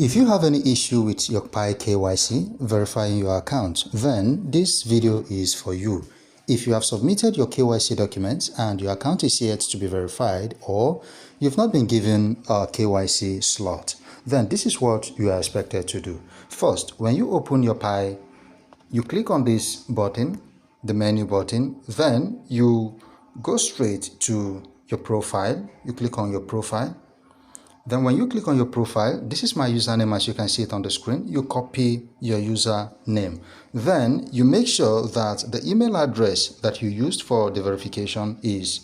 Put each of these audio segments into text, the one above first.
If you have any issue with your Pi KYC verifying your account, then this video is for you. If you have submitted your KYC documents and your account is yet to be verified, or you've not been given a KYC slot, then this is what you are expected to do. First, when you open your Pi, you click on this button, the menu button, then you go straight to your profile. You click on your profile. Then when you click on your profile, this is my username as you can see it on the screen. You copy your username. Then you make sure that the email address that you used for the verification is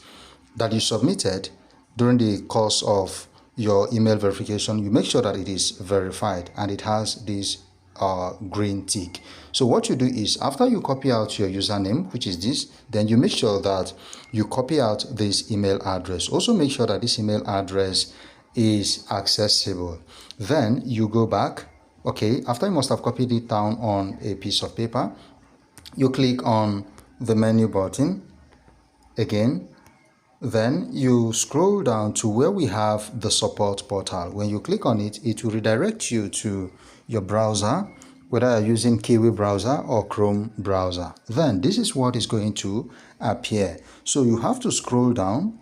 that you submitted during the course of your email verification. You make sure that it is verified and it has this green tick. So what you do is after you copy out your username, which is this, then you make sure that you copy out this email address. Also make sure that this email address is accessible. Then you go back. Okay, after you must have copied it down on a piece of paper, you click on the menu button again. Then you scroll down to where we have the support portal. When you click on it, it will redirect you to your browser, whether you're using Kiwi browser or Chrome browser. Then this is what is going to appear. So you have to scroll down.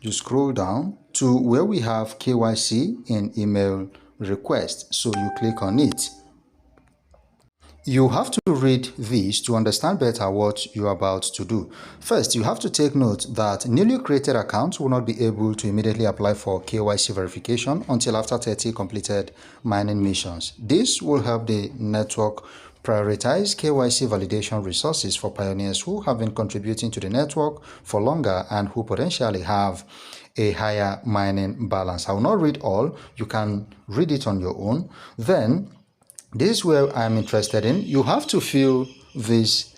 You scroll down to where we have KYC in email request. So you click on it. You have to read this to understand better what you're about to do. First, you have to take note that newly created accounts will not be able to immediately apply for KYC verification until after 30 completed mining missions. This will help the network prioritize KYC validation resources for pioneers who have been contributing to the network for longer and who potentially have a higher mining balance. I will not read all. You can read it on your own. Then this is where I'm interested in. You have to fill these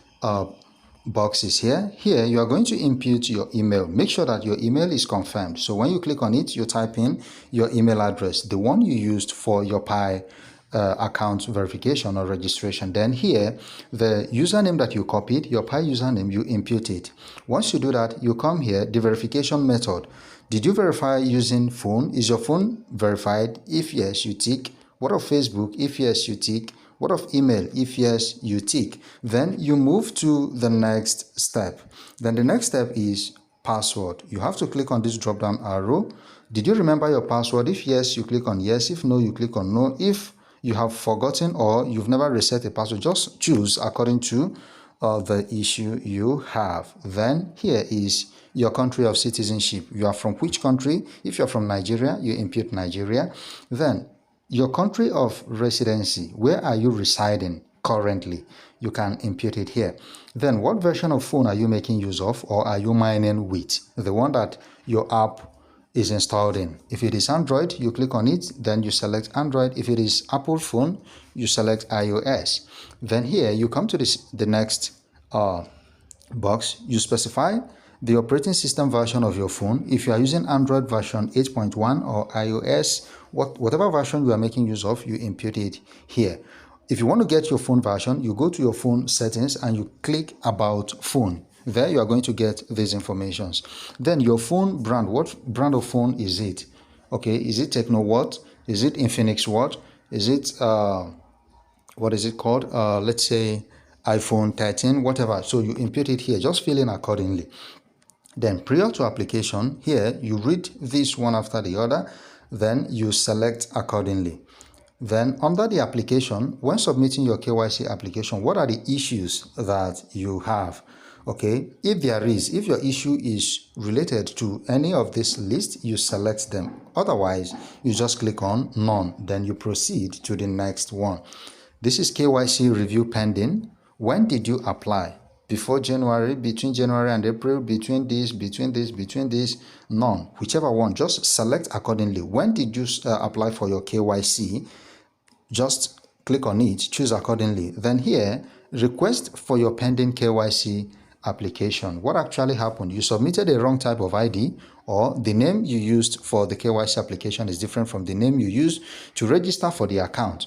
boxes here. Here, you are going to input your email. Make sure that your email is confirmed. So when you click on it, you type in your email address, the one you used for your Pi account verification or registration. Then here, the username that you copied, your Pi username, you input it. Once you do that, you come here, the verification method. Did you verify using phone? Is your phone verified? If yes, you tick. What of Facebook? If yes, you tick. What of email? If yes, you tick. Then you move to the next step. Then the next step is password. You have to click on this drop down arrow. Did you remember your password? If yes, you click on yes. If no, you click on no. If you have forgotten or you've never reset a password, just choose according to the issue you have. Then here is your country of citizenship. You are from which country? If you're from Nigeria, you input Nigeria. Then your country of residency, where are you residing currently? You can input it here. Then what version of phone are you making use of or are you mining with? The one that your app is installed in. If it is Android, you click on it, then you select Android. If it is Apple phone, you select iOS. Then here you come to the next box. You specify the operating system version of your phone. If you are using Android version 8.1 or iOS, whatever version you are making use of, you input it here. If you want to get your phone version, you go to your phone settings and you click about phone. There you are going to get these informations. Then your phone brand, what brand of phone is it? Okay, is it Techno what? Is it Infinix what? Is it what is it called? Let's say iPhone 13, whatever. So you input it here, just fill in accordingly. Then prior to application, here you read this one after the other, then you select accordingly. Then under the application, when submitting your KYC application, what are the issues that you have? Okay, if your issue is related to any of this list, you select them. Otherwise, you just click on none, then you proceed to the next one. This is KYC review pending. When did you apply? Before January, between January and April, between this, none. Whichever one, just select accordingly. When did you apply for your KYC? Just click on it, choose accordingly. Then here, request for your pending KYC application. What actually happened? You submitted a wrong type of ID, or the name you used for the KYC application is different from the name you used to register for the account.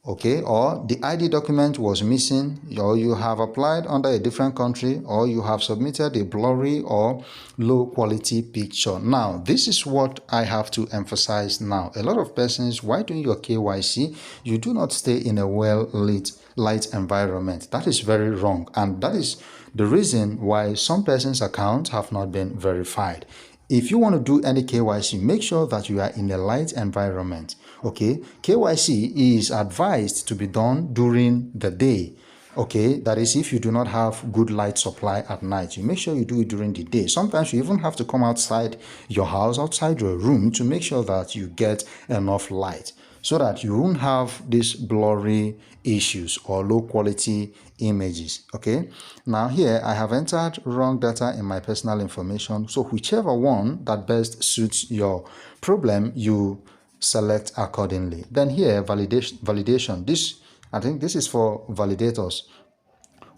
okay, or the ID document was missing, or you have applied under a different country, or you have submitted a blurry or low quality picture. Now, this is what I have to emphasize now. A lot of persons, while doing your KYC, you do not stay in a well-lit light environment. That is very wrong, and that is the reason why some persons' accounts have not been verified. If you want to do any KYC, make sure that you are in a light environment. Okay, KYC is advised to be done during the day. Okay, that is if you do not have good light supply at night. You make sure you do it during the day. Sometimes you even have to come outside your house, outside your room, to make sure that you get enough light, so that you won't have these blurry issues or low quality images. Okay, now here I have entered wrong data in my personal information, so whichever one that best suits your problem, you select accordingly. Then here, validation. This, I think this is for validators.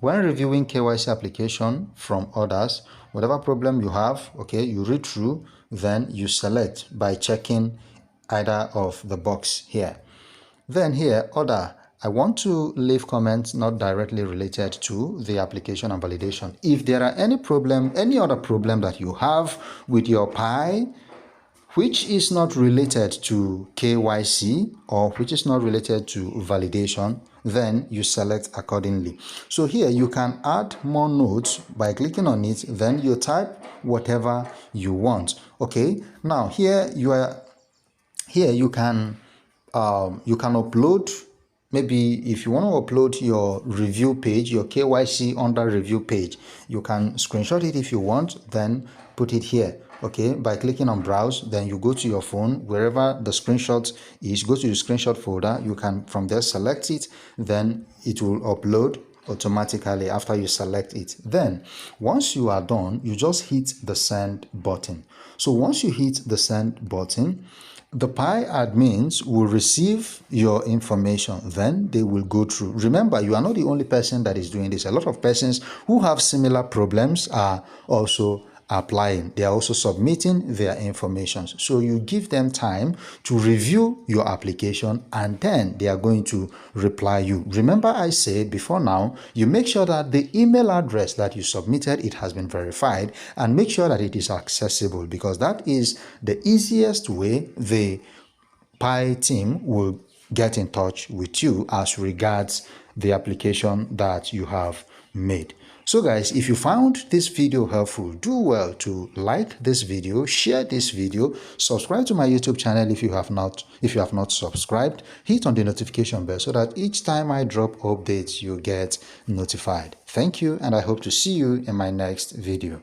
When reviewing KYC application from others, whatever problem you have, okay, you read through, then you select by checking either of the box here. Then here, other, I want to leave comments not directly related to the application and validation. If there are any problem, any other problem that you have with your Pi, which is not related to KYC or which is not related to validation, then you select accordingly. So here you can add more notes by clicking on it, then you type whatever you want. Okay, now here you can upload, maybe if you want to upload your review page, your KYC under review page, you can screenshot it if you want, then put it here. Okay, by clicking on browse, then you go to your phone, wherever the screenshot is, go to the screenshot folder. You can from there select it, then it will upload automatically after you select it. Then once you are done, you just hit the send button. So once you hit the send button, the Pi admins will receive your information, then they will go through. Remember, you are not the only person that is doing this. A lot of persons who have similar problems are also applying. They are also submitting their information. So you give them time to review your application, and then they are going to reply you. Remember, I said before now, you make sure that the email address that you submitted, it has been verified, and make sure that it is accessible, because that is the easiest way the Pi team will get in touch with you as regards the application that you have made. So guys, if you found this video helpful, do well to like this video, share this video, subscribe to my YouTube channel if you have not subscribed, hit on the notification bell so that each time I drop updates you get notified. Thank you, and I hope to see you in my next video.